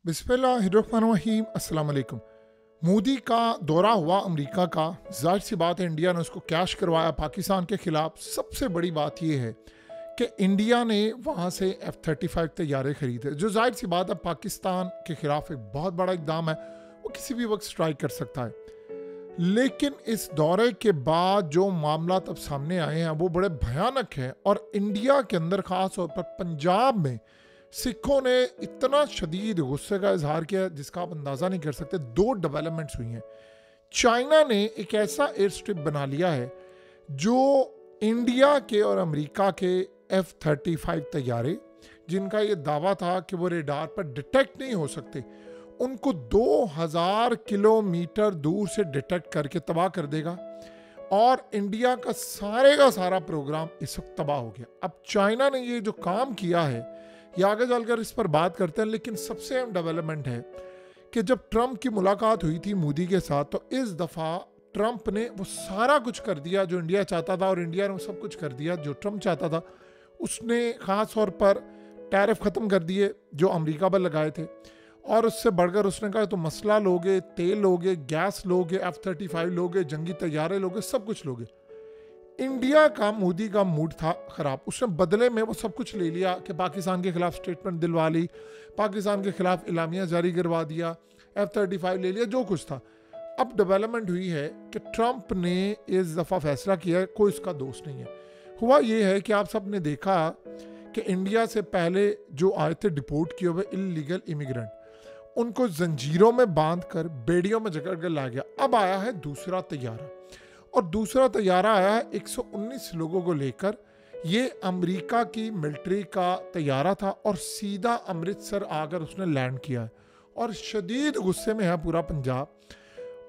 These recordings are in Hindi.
बिस्मिल्लाहिर्रहमानिर्रहीम अस्सलाम वालेकुम। मोदी का दौरा हुआ अमेरिका का, जाहिर सी बात है इंडिया ने उसको कैश करवाया पाकिस्तान के खिलाफ। सबसे बड़ी बात यह है कि इंडिया ने वहाँ से F-35 तैयारे खरीदे, जो जाहिर सी बात है पाकिस्तान के खिलाफ एक बहुत बड़ा इकदाम है, वो किसी भी वक्त स्ट्राइक कर सकता है। लेकिन इस दौरे के बाद जो मामला अब सामने आए हैं वो बड़े भयानक हैं, और इंडिया के अंदर ख़ास तौर पर पंजाब में सिखों ने इतना शदीद गुस्से का इजहार किया जिसका आप अंदाज़ा नहीं कर सकते। दो डेवलपमेंट्स हुई हैं। चाइना ने एक ऐसा एयर स्ट्रिप बना लिया है जो इंडिया के और अमेरिका के F-35 तैयारे, जिनका ये दावा था कि वो रेडार पर डिटेक्ट नहीं हो सकते, उनको 2000 किलोमीटर दूर से डिटेक्ट करके तबाह कर देगा। और इंडिया का सारा प्रोग्राम इस वक्त तबाह हो गया। अब चाइना ने ये जो काम किया है, ये आगे चलकर इस पर बात करते हैं, लेकिन सबसे अहम डेवलपमेंट है कि जब ट्रंप की मुलाकात हुई थी मोदी के साथ, तो इस दफ़ा ट्रंप ने वो सारा कुछ कर दिया जो इंडिया चाहता था, और इंडिया ने वो सब कुछ कर दिया जो ट्रंप चाहता था। उसने ख़ास तौर पर टैरिफ ख़त्म कर दिए जो अमेरिका पर लगाए थे, और उससे बढ़कर उसने कहा तो मसला लोगे, तेल लोगे, गैस लोगे, F-35 लोगे, जंगी तैयारे लोगे, सब कुछ लोगे। इंडिया का मोदी का मूड था ख़राब। उसने बदले में वो सब कुछ ले लिया कि पाकिस्तान के खिलाफ स्टेटमेंट दिलवा ली, पाकिस्तान के खिलाफ इलामिया जारी करवा दिया, F-35 ले लिया, जो कुछ था। अब डेवलपमेंट हुई है कि ट्रंप ने इस दफ़ा फैसला किया है, कोई इसका दोस्त नहीं है। हुआ ये है कि आप सब ने देखा कि इंडिया से पहले जो आए थे डिपोर्ट किए हुए इलीगल इमिग्रेंट, उनको जंजीरों में बांध कर बेड़ियों में जकड़ कर लाया गया। अब आया है दूसरा तैयारा, और दूसरा तैयारा आया है 119 लोगों को लेकर। ये अमेरिका की मिलिट्री का तैयारा था, और सीधा अमृतसर आकर उसने लैंड किया है, और शदीद गुस्से में है पूरा पंजाब।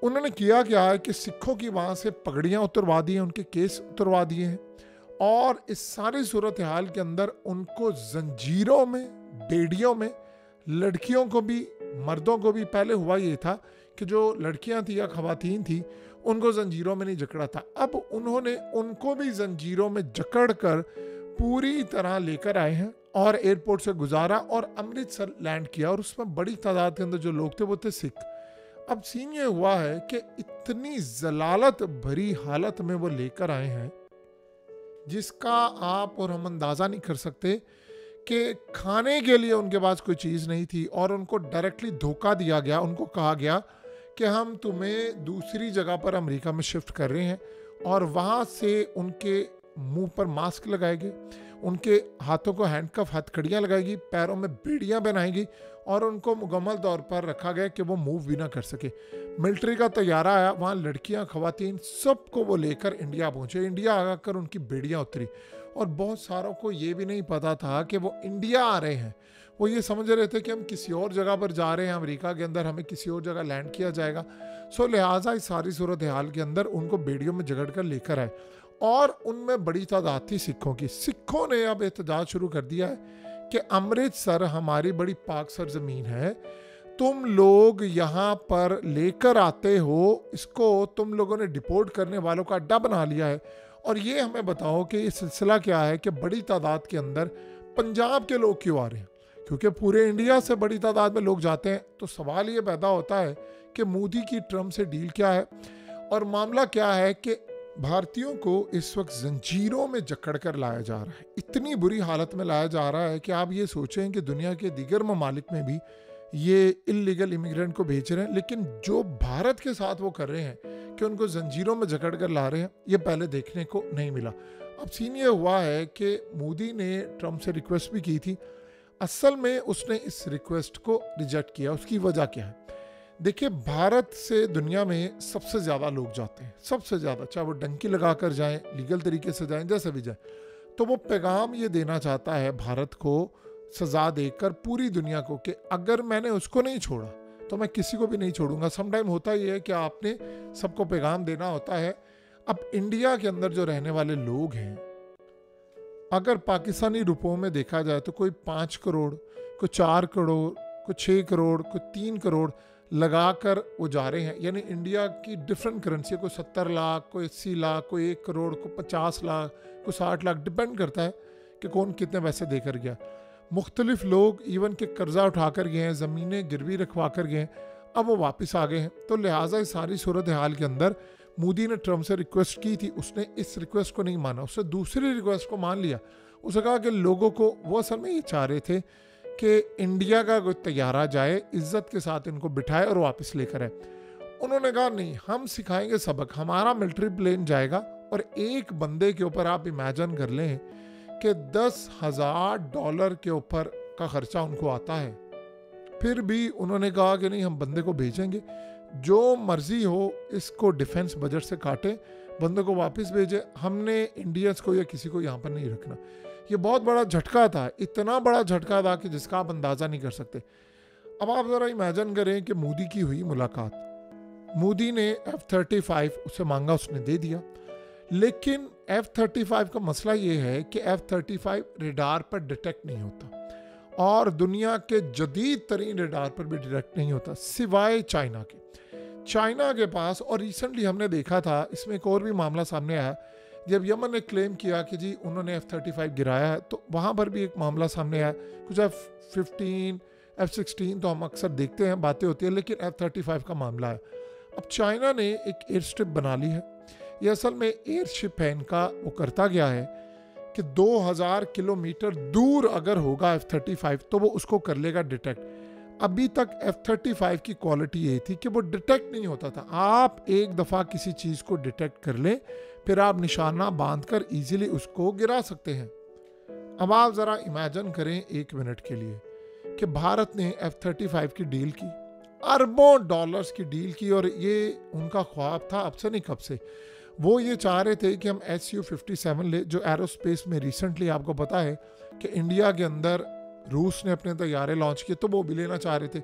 उन्होंने किया क्या है कि सिखों की वहाँ से पगड़ियाँ उतरवा दी हैं, उनके केस उतरवा दिए हैं, और इस सारी सूरत हाल के अंदर उनको जंजीरों में, बेड़ियों में, लड़कियों को भी मर्दों को भी। पहले हुआ ये था कि जो लड़कियां थी या खवातीन थी उनको जंजीरों में नहीं जकड़ा था, अब उन्होंने उनको भी जंजीरों में जकड़ कर पूरी तरह लेकर आए हैं, और एयरपोर्ट से गुजारा और अमृतसर लैंड किया। और उसमें बड़ी तादाद के अंदर जो लोग थे वो थे सिख। अब सीन ये हुआ है कि इतनी जलालत भरी हालत में वो लेकर आए हैं जिसका आप और हम अंदाज़ा नहीं कर सकते, कि खाने के लिए उनके पास कोई चीज़ नहीं थी, और उनको डायरेक्टली धोखा दिया गया। उनको कहा गया कि हम तुम्हें दूसरी जगह पर अमेरिका में शिफ्ट कर रहे हैं, और वहाँ से उनके मुंह पर मास्क लगाएंगे, उनके हाथों को हैंडकफ, हथकड़ियाँ लगाएगी, पैरों में बेड़ियाँ बनाएगी, और उनको मुकम्मल तौर पर रखा गया कि वो मूव भी ना कर सके। मिलिट्री का तैयारा आया, वहाँ लड़कियाँ, खवातीन, सबको वो लेकर इंडिया पहुँचे। इंडिया आकर उनकी बेड़ियाँ उतरी, और बहुत सारों को ये भी नहीं पता था कि वो इंडिया आ रहे हैं। वो ये समझ रहे थे कि हम किसी और जगह पर जा रहे हैं, अमेरिका के अंदर हमें किसी और जगह लैंड किया जाएगा। सो लिहाजा इस सारी सूरत हाल के अंदर उनको बेड़ियों में जकड़ कर लेकर आए, और उनमें बड़ी तादाद थी सिखों की। सिखों ने अब एहतजाज शुरू कर दिया है कि अमृतसर हमारी बड़ी पाक सरजमीन है, तुम लोग यहाँ पर लेकर आते हो, इसको तुम लोगों ने डिपोर्ट करने वालों का अड्डा बना लिया है। और ये हमें बताओ कि ये सिलसिला क्या है कि बड़ी तादाद के अंदर पंजाब के लोग क्यों आ रहे हैं, क्योंकि पूरे इंडिया से बड़ी तादाद में लोग जाते हैं। तो सवाल ये पैदा होता है कि मोदी की ट्रंप से डील क्या है, और मामला क्या है कि भारतीयों को इस वक्त जंजीरों में जकड़ कर लाया जा रहा है। इतनी बुरी हालत में लाया जा रहा है कि आप ये सोचें कि दुनिया के दीगर ममालिक में भी ये इलीगल इमिग्रेंट को भेज रहे हैं, लेकिन जो भारत के साथ वो कर रहे हैं कि उनको जंजीरों में जकड़ कर ला रहे हैं, ये पहले देखने को नहीं मिला। अब सीन ये हुआ है कि मोदी ने ट्रंप से रिक्वेस्ट भी की थी। असल में उसने इस रिक्वेस्ट को रिजेक्ट किया। उसकी वजह क्या है? देखिए, भारत से दुनिया में सबसे ज़्यादा लोग जाते हैं, सबसे ज़्यादा, चाहे वो डंकी लगा कर जाएँ, लीगल तरीके से जाएँ, जैसे भी जाएँ। तो वो पैगाम ये देना चाहता है भारत को, सज़ा देकर पूरी दुनिया को, कि अगर मैंने उसको नहीं छोड़ा तो मैं किसी को भी नहीं छोड़ूंगा। समटाइम होता ही है कि आपने सबको पैगाम देना होता है। अब इंडिया के अंदर जो रहने वाले लोग हैं, अगर पाकिस्तानी रुपयों में देखा जाए तो कोई 5 करोड़, कोई 4 करोड़, कोई 6 करोड़, कोई 3 करोड़ लगाकर वो जा रहे हैं। यानी इंडिया की डिफरेंट करेंसी, कोई 70 लाख, कोई 80 लाख, कोई 1 करोड़, कोई 50 लाख, कोई 60 लाख, डिपेंड करता है कि कौन कितने पैसे देकर गया। मुख्तलिफ लोग इवन के कर्जा उठा कर गए हैं, ज़मीनें गिरवी रखवा कर गए हैं, अब वो वापस आ गए हैं। तो लिहाजा इस सारी सूरत हाल के अंदर मोदी ने ट्रम्प से रिक्वेस्ट की थी, उसने इस रिक्वेस्ट को नहीं माना, उसने दूसरी रिक्वेस्ट को मान लिया। उसने कहा कि लोगों को, वो असल में ये चाह रहे थे कि इंडिया का कोई तैयारा जाए, इज्जत के साथ इनको बिठाए और वापस लेकर आए। उन्होंने कहा नहीं, हम सिखाएंगे सबक, हमारा मिलिट्री प्लेन जाएगा और एक बंदे के ऊपर आप इमेजिन कर लें कि $10,000 के ऊपर का खर्चा उनको आता है। फिर भी उन्होंने कहा कि नहीं, हम बंदे को भेजेंगे, जो मर्जी हो इसको डिफेंस बजट से काटे, बंदे को वापस भेजे, हमने इंडियंस को या किसी को यहाँ पर नहीं रखना। ये बहुत बड़ा झटका था, इतना बड़ा झटका था कि जिसका आप अंदाज़ा नहीं कर सकते। अब आप ज़रा इमेजिन करें कि मोदी की हुई मुलाकात, मोदी ने F-35 उससे मांगा, उसने दे दिया, लेकिन F-35 का मसला ये है कि F-35 रेडार पर डिटेक्ट नहीं होता और दुनिया के जदीद तरीन रेडार पर भी डिटेक्ट नहीं होता सिवाय चाइना के। चाइना के पास, और रिसेंटली हमने देखा था, इसमें एक और भी मामला सामने आया, जब यमन ने क्लेम किया कि जी उन्होंने F-35 गिराया है, तो वहाँ पर भी एक मामला सामने आया। कुछ F-15, F-16 तो हम अक्सर देखते हैं, बातें होती है, लेकिन F-35 का मामला है। अब चाइना ने एक एयर स्ट्रिप बना ली है, ये असल में एयर शिप है इनका। वो करता गया है कि 2000 किलोमीटर दूर अगर होगा F-35 तो वो उसको कर लेगा डिटेक्ट। अभी तक F-35 की क्वालिटी ये थी कि वो डिटेक्ट नहीं होता था। आप एक दफ़ा किसी चीज़ को डिटेक्ट कर लें, फिर आप निशाना बांधकर इजीली उसको गिरा सकते हैं। अब आप ज़रा इमेजिन करें एक मिनट के लिए कि भारत ने F-35 की डील की, अरबों डॉलर्स की डील की, और ये उनका ख्वाब था अब से नहीं कब से। वो ये चाह रहे थे कि हम Su-57 ले, जो एरोस्पेस में रिसेंटली आपको पता है कि इंडिया के अंदर रूस ने अपने तैयारे लॉन्च किए, तो वो भी लेना चाह रहे थे।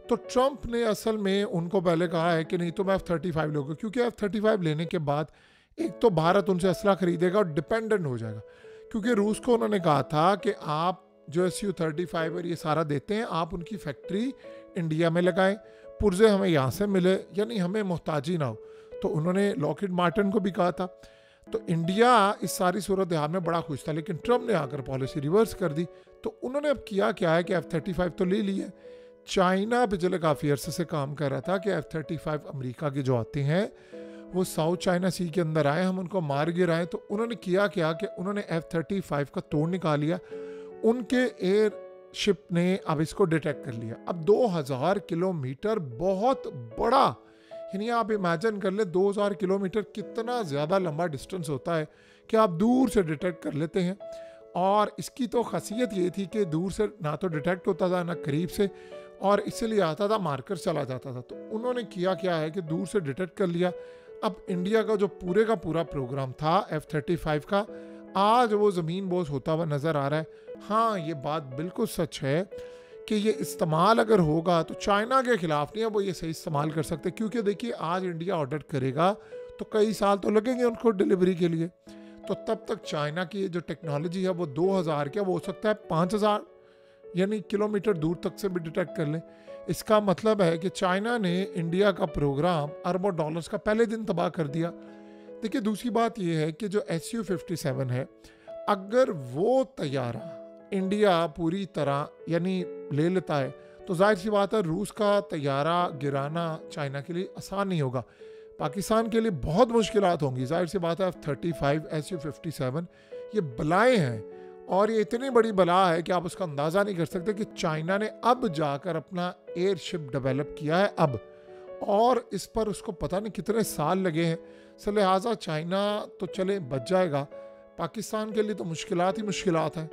तो ट्रंप ने असल में उनको पहले कहा है कि नहीं तुम F-35 लोगे, क्योंकि F-35 लेने के बाद एक तो भारत उनसे असला खरीदेगा और डिपेंडेंट हो जाएगा, क्योंकि रूस को उन्होंने कहा था कि आप जो Su-35 और ये सारा देते हैं, आप उनकी फैक्ट्री इंडिया में लगाएं, पुर्जे हमें यहाँ से मिले, यानी हमें मोहताजी ना हो। तो उन्होंने लॉकहीड मार्टिन को भी कहा था। तो इंडिया इस सारी सूरत हाल में बड़ा खुश था, लेकिन ट्रम्प ने आकर पॉलिसी रिवर्स कर दी। तो उन्होंने अब किया क्या है कि F-35 तो ले लिए, चाइना पिछले काफ़ी अरसे से काम कर रहा था कि F-35 अमेरिका के जो आते हैं वो साउथ चाइना सी के अंदर आए, हम उनको मार गिराएं। तो उन्होंने किया क्या कि उन्होंने F-35 का तोड़ निकाल लिया, उनके एयर शिप ने अब इसको डिटेक्ट कर लिया। अब 2000 किलोमीटर बहुत बड़ा, यानी आप इमेजिन कर ले 2000 किलोमीटर कितना ज़्यादा लंबा डिस्टेंस होता है कि आप दूर से डिटेक्ट कर लेते हैं। और इसकी तो खासियत ये थी कि दूर से ना तो डिटेक्ट होता था ना करीब से, और इसलिए आता था मारकर चला जाता था। तो उन्होंने किया क्या है कि दूर से डिटेक्ट कर लिया। अब इंडिया का जो पूरे का पूरा प्रोग्राम था F-35 का, आज वो ज़मीन बोझ होता हुआ नज़र आ रहा है। हाँ, ये बात बिल्कुल सच है कि ये इस्तेमाल अगर होगा तो चाइना के खिलाफ नहीं है, वो ये सही इस्तेमाल कर सकते, क्योंकि देखिए आज इंडिया ऑर्डर करेगा तो कई साल तो लगेंगे उनको डिलीवरी के लिए। तो तब तक चाइना की जो टेक्नोलॉजी है वो 2000 क्या, वो हो सकता है 5000 यानी किलोमीटर दूर तक से भी डिटेक्ट कर लें। इसका मतलब है कि चाइना ने इंडिया का प्रोग्राम अरबों डॉलर्स का पहले दिन तबाह कर दिया। देखिए दूसरी बात यह है कि जो Su-57 है, अगर वो तैयारा इंडिया पूरी तरह यानी ले लेता है तो जाहिर सी बात है रूस का तैयारा गिराना चाइना के लिए आसान नहीं होगा, पाकिस्तान के लिए बहुत मुश्किलात होंगी। जाहिर सी बात है F-35 Su-57 ये बलाएं हैं, और ये इतनी बड़ी बला है कि आप उसका अंदाज़ा नहीं कर सकते कि चाइना ने अब जाकर अपना एयरशिप डेवलप किया है अब, और इस पर उसको पता नहीं कितने साल लगे हैं। सो लिहाजा चाइना तो चले बच जाएगा, पाकिस्तान के लिए तो मुश्किलात ही मुश्किलात हैं।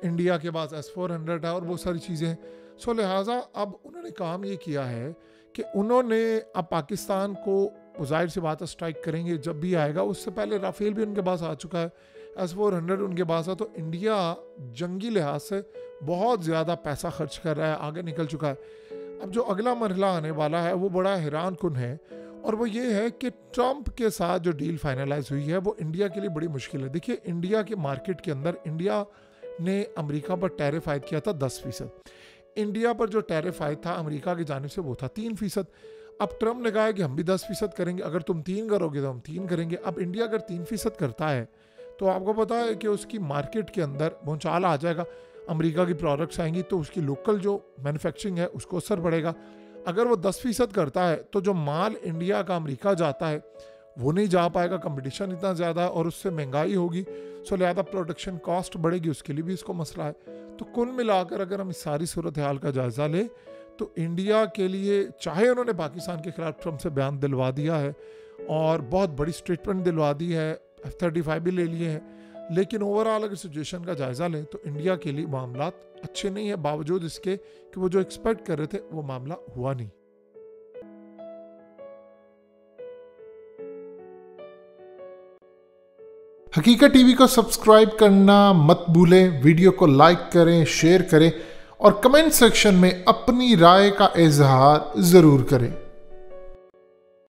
इंडिया के पास S-400 है और बहुत सारी चीज़ें हैं। सो लिहाजा अब उन्होंने काम ये किया है कि उन्होंने अब पाकिस्तान को जाहिर सी बात है स्ट्राइक करेंगे जब भी आएगा। उससे पहले राफेल भी उनके पास आ चुका है, S-400 उनके पास है। तो इंडिया जंगी लिहाज से बहुत ज़्यादा पैसा खर्च कर रहा है, आगे निकल चुका है। अब जो अगला मरहला आने वाला है वो बड़ा हैरान कुन है, और वो ये है कि ट्रंप के साथ जो डील फाइनलाइज हुई है वो इंडिया के लिए बड़ी मुश्किल है। देखिए इंडिया के मार्केट के अंदर इंडिया ने अमेरिका पर टैरिफ आयद किया था 10%। इंडिया पर जो टैरिफ आयद था अमेरिका की जानिब से वो था 3%। अब ट्रंप ने कहा है कि हम भी 10% करेंगे, अगर तुम 3 करोगे तो हम 3 करेंगे। अब इंडिया अगर 3% करता है तो आपको पता है कि उसकी मार्केट के अंदर भूचाल आ जाएगा। अमेरिका की प्रोडक्ट्स आएंगी तो उसकी लोकल जो मैन्युफैक्चरिंग है उसको असर पड़ेगा। अगर वो 10% करता है तो जो माल इंडिया का अमेरिका जाता है वो नहीं जा पाएगा, कंपटीशन इतना ज़्यादा है और उससे महंगाई होगी, सो लिहाजा प्रोडक्शन कॉस्ट बढ़ेगी, उसके लिए भी इसको मसला है। तो कुल मिलाकर अगर हम इस सारी सूरत हाल का जायज़ा लें तो इंडिया के लिए, चाहे उन्होंने पाकिस्तान के खिलाफ ट्रम्प से बयान दिलवा दिया है और बहुत बड़ी स्टेटमेंट दिलवा दी है, F-35 भी ले लिए हैं, लेकिन ओवरऑल अगर सिचुएशन का जायज़ा लें तो इंडिया के लिए मामला अच्छे नहीं है, बावजूद इसके कि वो जो एक्सपेक्ट कर रहे थे वो मामला हुआ नहीं। हकीकत टीवी को सब्सक्राइब करना मत भूलें, वीडियो को लाइक करें, शेयर करें और कमेंट सेक्शन में अपनी राय का इजहार ज़रूर करें।